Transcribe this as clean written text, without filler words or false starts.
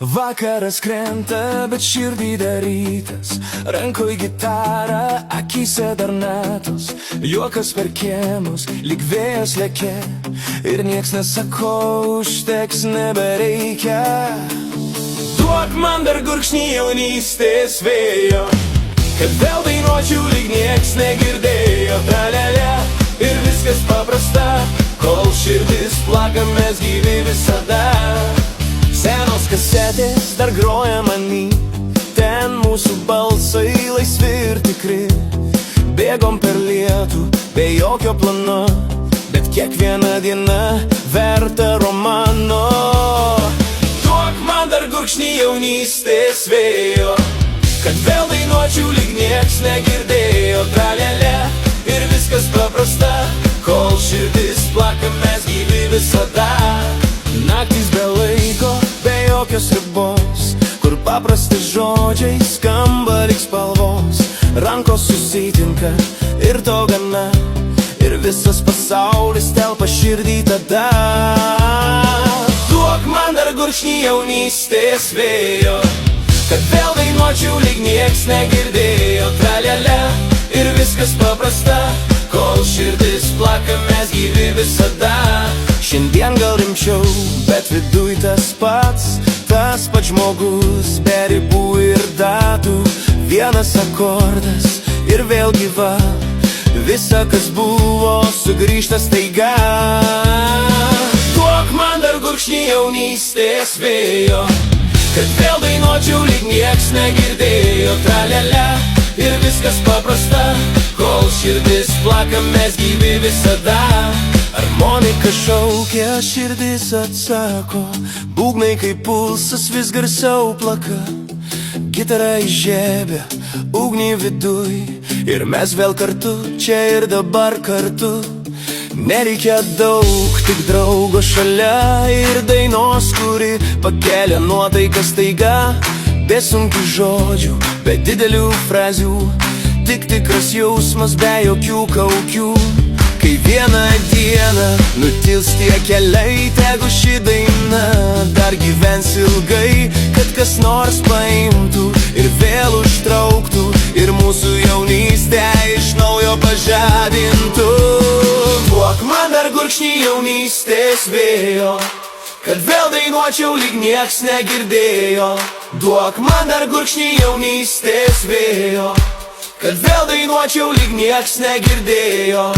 Vakaras krenta, bet širdį darytas, rankoj gitara, akyse dar natos, juokas per kiemus, lyg vėjas lėkė, ir nieks nesako, užteks nebereikia. Duok man dar gurkšnį jaunystės vėjo, kad vėl dainuočiau lyg nieks negirdėjo. Tralelė ir viskas paprasta, kol širdis plaka, mes gyvi visada. Senos kasetės dar groja many, ten mūsų balsai laisvi ir tikri. Bėgom per lietų, be jokio plano, bet kiekviena diena verta romano. Duok man dar gurkšnį jaunystės vėjo, kad vėl dainuočiau lyg nieks negirdėjo. Tralelė ir viskas paprasta, kol širdis plaka, mes gyvi visada. Naktys be laiko, be jokios ribos, kur paprasti žodžiai skamba lyg spalvos. Rankos susitinka ir to gana, ir visas pasaulis telpa širdį tada. Duok man dar gurkšnį jaunystės vėjo, kad vėl dainuočiau lyg nieks negirdėjo. Tralelė ir viskas paprasta, kol širdis plaka, mes gyvi visada. Šiandien gal rimčiau, bet viduj tas pats žmogus, be ribų ir datų. Vienas akordas ir vėl gyva, visa kas buvo sugrįžta staiga. Duok man dar gurkšnį jaunystės vėjo, kad vėl dainuočiau lyg nieks negirdėjo. Tralelė ir viskas paprasta, kol širdis plaka, mes gyvi visada. Harmonika šaukia, širdis atsako, būgnai kaip pulsas vis garsiau plaka. Gitara įžiebia ugnį viduj, ir mes vėl kartu, čia ir dabar kartu. Nereikia daug, tik draugo šalia ir dainos, kuri pakelia nuotaiką staiga. Be sunkių žodžių, be didelių frazių, tik tikras jausmas, be jokių kaukių. Kai vieną dieną nutils tie keliai, tegu ši daina dar gyvens ilgai, kad kas nors paimtų ir vėl užtrauktų, ir mūsų jaunystę iš naujo pažadintų. Duok man dar gurkšnį jaunystės vėjo, kad vėl dainuočiau lyg nieks negirdėjo. Duok man dar gurkšnį jaunystės vėjo, kad vėl dainuočiau lyg nieks negirdėjo.